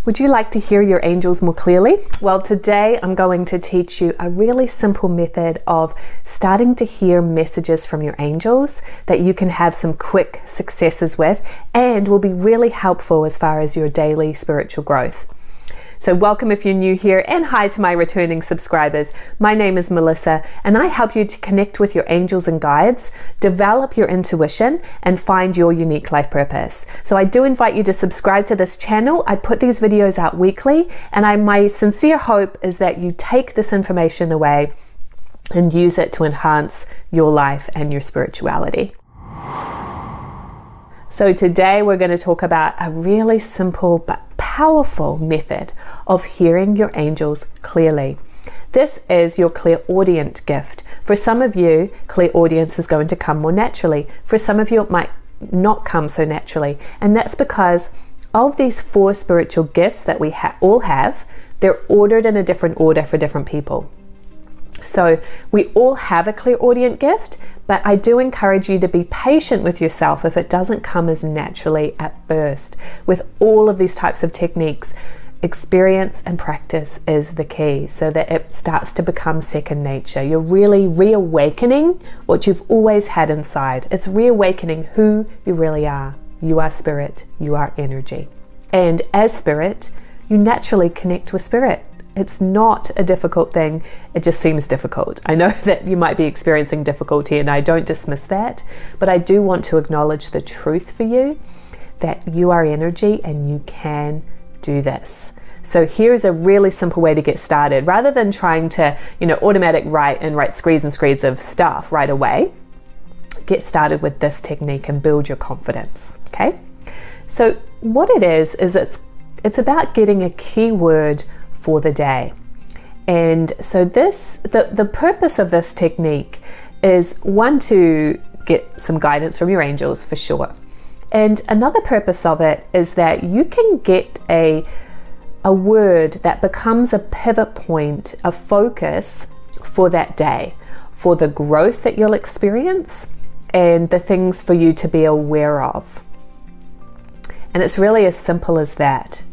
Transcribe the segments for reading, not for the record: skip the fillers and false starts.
Would you like to hear your angels more clearly? Well, today I'm going to teach you a really simple method of starting to hear messages from your angels that you can have some quick successes with and will be really helpful as far as your daily spiritual growth. So welcome if you're new here, and hi to my returning subscribers. My name is Melissa and I help you to connect with your angels and guides, develop your intuition and find your unique life purpose. So I do invite you to subscribe to this channel. I put these videos out weekly, and my sincere hope is that you take this information away and use it to enhance your life and your spirituality. So today we're going to talk about a really simple but powerful method of hearing your angels clearly. This is your clairaudient gift. For some of you, clairaudience is going to come more naturally. For some of you, it might not come so naturally. And that's because of these 4 spiritual gifts that we all have, they're ordered in a different order for different people. So we all have a clairaudient gift, but I do encourage you to be patient with yourself if it doesn't come as naturally at first. With all of these types of techniques, experience and practice is the key so that it starts to become second nature. You're really reawakening what you've always had inside. It's reawakening who you really are. You are spirit, you are energy. And as spirit, you naturally connect with spirit. It's not a difficult thing, it just seems difficult. I know that you might be experiencing difficulty and I don't dismiss that, but I do want to acknowledge the truth for you that you are energy and you can do this. So here's a really simple way to get started. Rather than trying to, automatic write screeds and screeds of stuff right away, get started with this technique and build your confidence, okay? So what it is it's about getting a keyword for the day. And so the purpose of this technique is, one, to get some guidance from your angels for sure. And another purpose of it is that you can get a word that becomes a pivot point, a focus for that day, for the growth that you'll experience and the things for you to be aware of. And it's really as simple as that.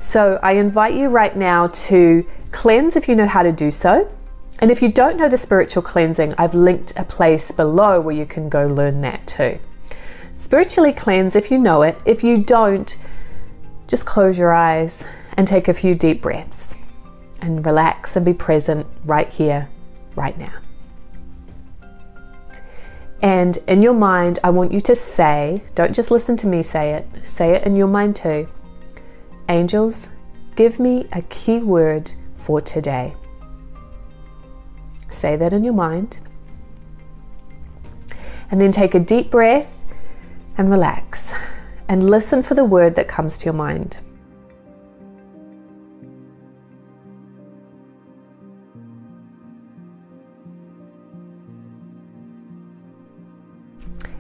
So I invite you right now to cleanse if you know how to do so. And if you don't know the spiritual cleansing, I've linked a place below where you can go learn that too. Spiritually cleanse if you know it. If you don't, just close your eyes and take a few deep breaths and relax and be present right here, right now. And in your mind, I want you to say, don't just listen to me say it in your mind too. Angels, give me a key word for today. Say that in your mind. And then take a deep breath and relax. And listen for the word that comes to your mind.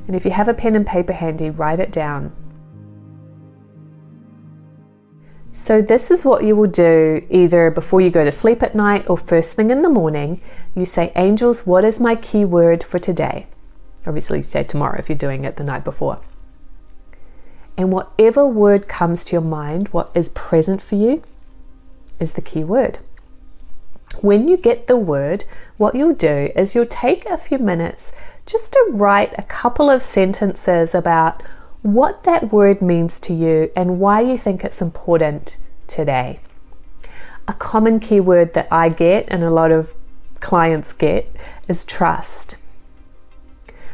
And if you have a pen and paper handy, write it down. So this is what you will do either before you go to sleep at night or first thing in the morning. You say, angels, what is my key word for today? Obviously you say tomorrow if you're doing it the night before. And whatever word comes to your mind, what is present for you is the key word. When you get the word, what you'll do is you'll take a few minutes just to write a couple of sentences about what that word means to you and why you think it's important today. A common keyword that I get and a lot of clients get is trust.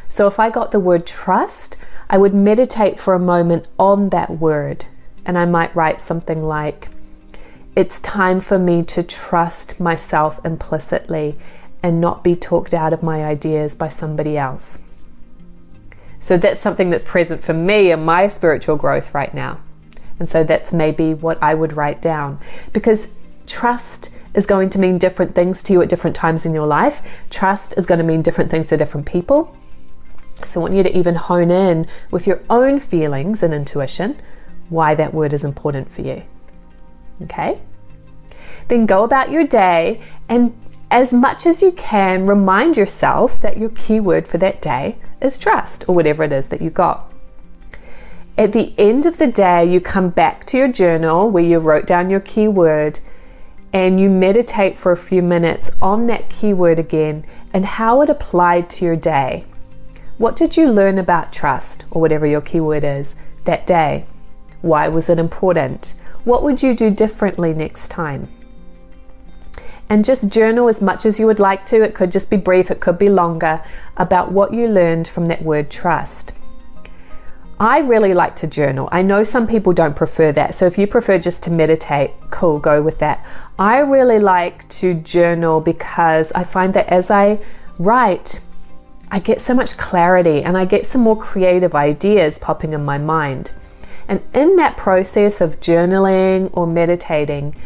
So if I got the word trust, I would meditate for a moment on that word, and I might write something like, it's time for me to trust myself implicitly and not be talked out of my ideas by somebody else. So that's something that's present for me in my spiritual growth right now. And so that's maybe what I would write down, because trust is going to mean different things to you at different times in your life. Trust is going to mean different things to different people. So I want you to even hone in with your own feelings and intuition why that word is important for you. Okay? Then go about your day and as much as you can, remind yourself that your keyword for that day is trust, or whatever it is that you got. At the end of the day, you come back to your journal where you wrote down your keyword and you meditate for a few minutes on that keyword again and how it applied to your day. What did you learn about trust, or whatever your keyword is, that day? Why was it important? What would you do differently next time? And just journal as much as you would like to. It could just be brief, it could be longer, about what you learned from that word trust. I really like to journal. I know some people don't prefer that, so if you prefer just to meditate, cool, go with that. I really like to journal because I find that as I write, I get so much clarity and I get some more creative ideas popping in my mind. And in that process of journaling or meditating,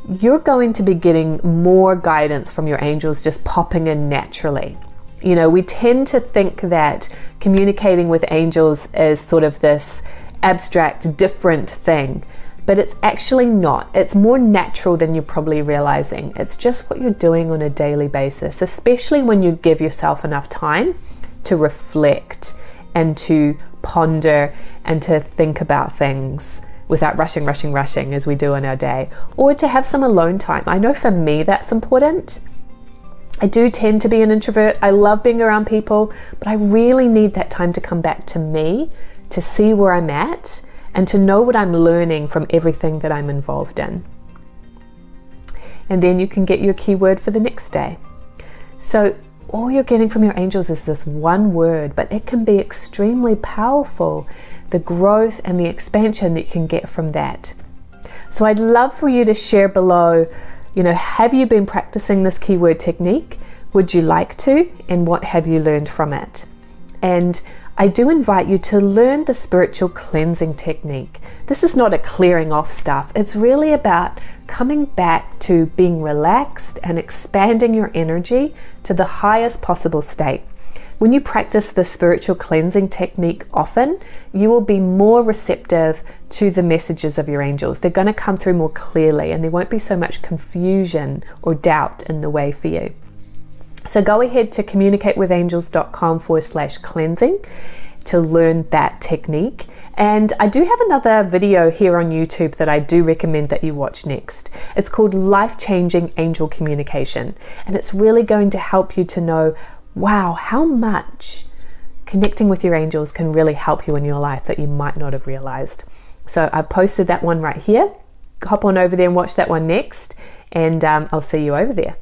you're going to be getting more guidance from your angels just popping in naturally. You know, we tend to think that communicating with angels is sort of this abstract, different thing, but it's actually not. It's more natural than you're probably realizing. It's just what you're doing on a daily basis, especially when you give yourself enough time to reflect and to ponder and to think about things without rushing as we do in our day, or to have some alone time. I know for me that's important. I do tend to be an introvert. I love being around people, but I really need that time to come back to me, to see where I'm at, and to know what I'm learning from everything that I'm involved in. And then you can get your keyword for the next day. So all you're getting from your angels is this one word, but it can be extremely powerful, the growth and the expansion that you can get from that. So I'd love for you to share below, you know, have you been practicing this keyword technique? Would you like to? And what have you learned from it? And I do invite you to learn the spiritual cleansing technique. This is not a clearing off stuff. It's really about coming back to being relaxed and expanding your energy to the highest possible state. When you practice the spiritual cleansing technique often, you will be more receptive to the messages of your angels. They're going to come through more clearly and there won't be so much confusion or doubt in the way for you. So go ahead to communicatewithangels.com/cleansing to learn that technique. And I do have another video here on YouTube that I do recommend that you watch next. It's called Life-Changing Angel Communication. And it's really going to help you to know, wow, how much connecting with your angels can really help you in your life that you might not have realized. So I've posted that one right here. Hop on over there and watch that one next. And I'll see you over there.